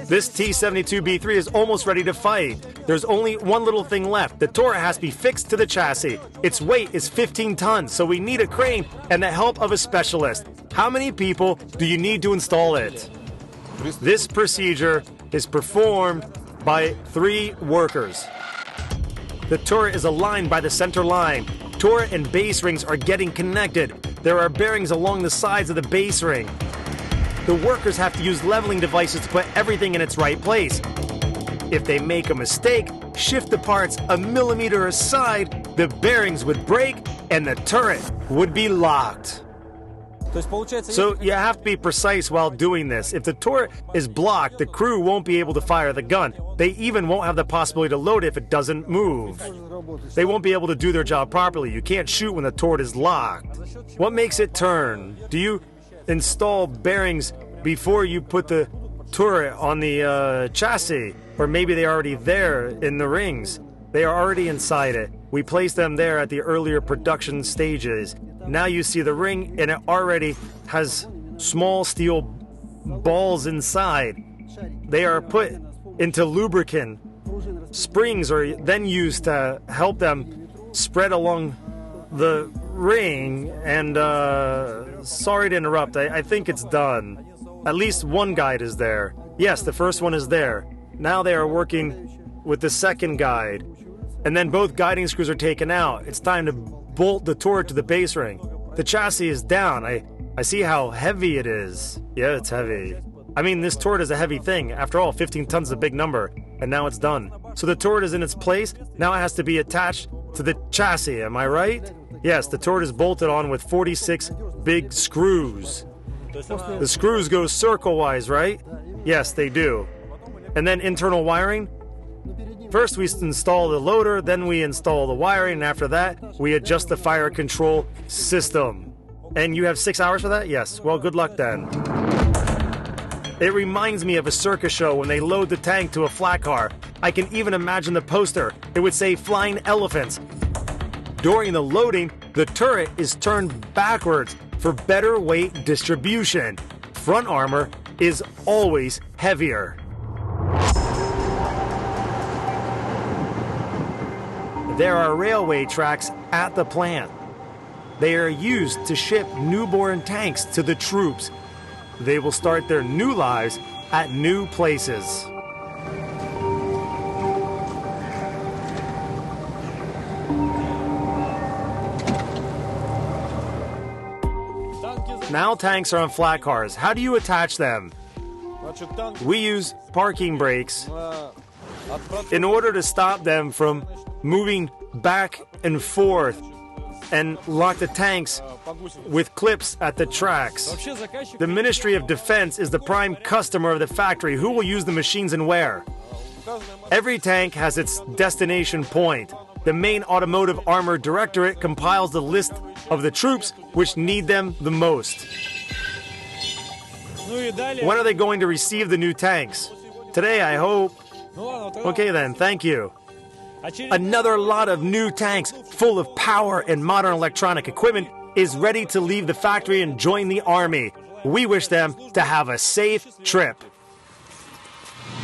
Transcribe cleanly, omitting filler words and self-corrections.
This T-72B3 is almost ready to fight. There's only one little thing left. The turret has to be fixed to the chassis. Its weight is 15 tons, so we need a crane and the help of a specialist. How many people do you need to install it? This procedure is performed by 3 workers. The turret is aligned by the center line. Turret and base rings are getting connected. There are bearings along the sides of the base ring. The workers have to use leveling devices to put everything in its right place. If they make a mistake, shift the parts a millimeter aside, the bearings would break and the turret would be locked. So you have to be precise while doing this. If the turret is blocked, the crew won't be able to fire the gun. They even won't have the possibility to load it if it doesn't move. They won't be able to do their job properly. You can't shoot when the turret is locked. What makes it turn? Do you install bearings before you put the turret on the chassis? Or maybe they're already there in the rings. They are already inside it. We placed them there at the earlier production stages. Now you see the ring, and it already has small steel balls inside. They are put into lubricant. Springs are then used to help them spread along the ring. And sorry to interrupt, I think it's done. At least one guide is there. Yes, the first one is there. Now they are working with the second guide. And then both guiding screws are taken out. It's time to bolt the turret to the base ring. The chassis is down. I see how heavy it is. Yeah, it's heavy. I mean, this turret is a heavy thing. After all, 15 tons is a big number. And now it's done. So the turret is in its place. Now it has to be attached to the chassis. Am I right? Yes, the turret is bolted on with 46 big screws. The screws go circle-wise, right? Yes, they do. And then internal wiring. First we install the loader, then we install the wiring, and after that, we adjust the fire control system. And you have 6 hours for that? Yes. Well, good luck then. It reminds me of a circus show when they load the tank to a flat car. I can even imagine the poster. It would say flying elephants. During the loading, the turret is turned backwards for better weight distribution. Front armor is always heavier. There are railway tracks at the plant. They are used to ship newborn tanks to the troops. They will start their new lives at new places. Now tanks are on flat cars. How do you attach them? We use parking brakes in order to stop them from moving back and forth, and lock the tanks with clips at the tracks. The Ministry of Defense is the prime customer of the factory. Who will use the machines and where? Every tank has its destination point. The main automotive armor directorate compiles the list of the troops which need them the most. When are they going to receive the new tanks? Today, I hope. Okay then, thank you. Another lot of new tanks full of power and modern electronic equipment is ready to leave the factory and join the army. We wish them to have a safe trip.